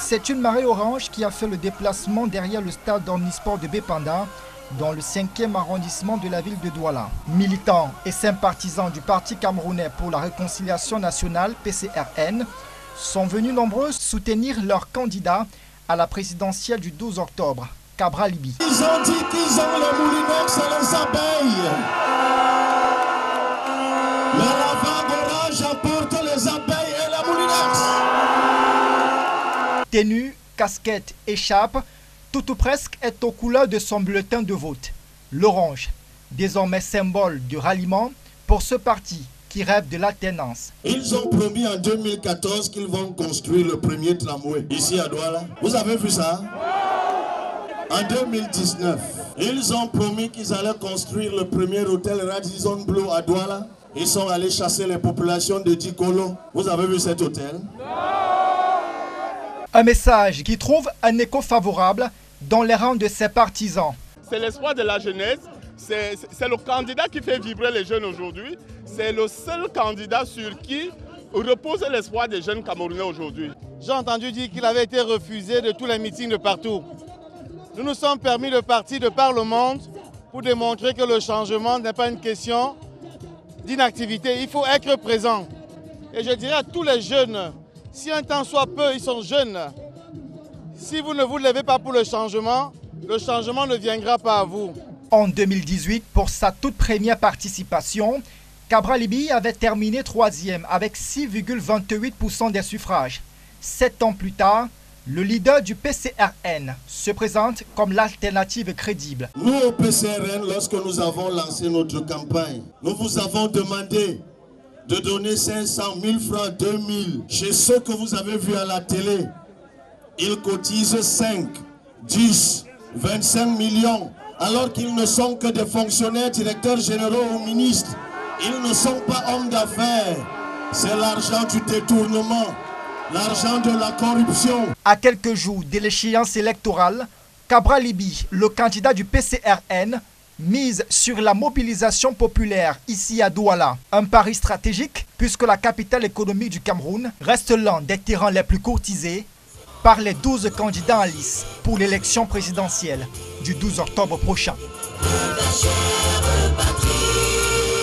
C'est une marée orange qui a fait le déplacement derrière le stade omnisport de Bépanda, dans le 5e arrondissement de la ville de Douala. Militants et sympathisants du Parti camerounais pour la réconciliation nationale, PCRN, sont venus nombreux soutenir leur candidat à la présidentielle du 12 octobre, Cabral Libi. Ils ont dit qu'ils ont les moulinex et les abeilles. Mais la vague orange apporte les abeilles et les moulinex. Tenue, casquette, écharpe, tout ou presque est aux couleurs de son bulletin de vote. L'orange, désormais symbole du ralliement pour ce parti qui rêve de l'alternance. Ils ont promis en 2014 qu'ils vont construire le premier tramway ici à Douala. Vous avez vu ça? En 2019, ils ont promis qu'ils allaient construire le premier hôtel Radisson Blu à Douala. Ils sont allés chasser les populations de Dikolo. Vous avez vu cet hôtel? Un message qui trouve un écho favorable dans les rangs de ses partisans. C'est l'espoir de la jeunesse, c'est le candidat qui fait vibrer les jeunes aujourd'hui. C'est le seul candidat sur qui repose l'espoir des jeunes Camerounais aujourd'hui. J'ai entendu dire qu'il avait été refusé de tous les meetings de partout. Nous nous sommes permis de partir de par le monde pour démontrer que le changement n'est pas une question d'inactivité. Il faut être présent. Et je dirais à tous les jeunes, si un temps soit peu, ils sont jeunes. Si vous ne vous levez pas pour le changement ne viendra pas à vous. En 2018, pour sa toute première participation, Cabral Libi avait terminé 3e avec 6,28% des suffrages. 7 ans plus tard, le leader du PCRN se présente comme l'alternative crédible. Nous au PCRN, lorsque nous avons lancé notre campagne, nous vous avons demandé de donner 500 000 francs, 2 000. Chez ceux que vous avez vus à la télé, ils cotisent 5, 10, 25 millions, alors qu'ils ne sont que des fonctionnaires, directeurs généraux ou ministres. Ils ne sont pas hommes d'affaires. C'est l'argent du détournement, l'argent de la corruption. À quelques jours de l'échéance électorale, Cabral Libi, le candidat du PCRN, mise sur la mobilisation populaire ici à Douala. Un pari stratégique puisque la capitale économique du Cameroun reste l'un des terrains les plus courtisés par les 12 candidats en lice pour l'élection présidentielle du 12 octobre prochain.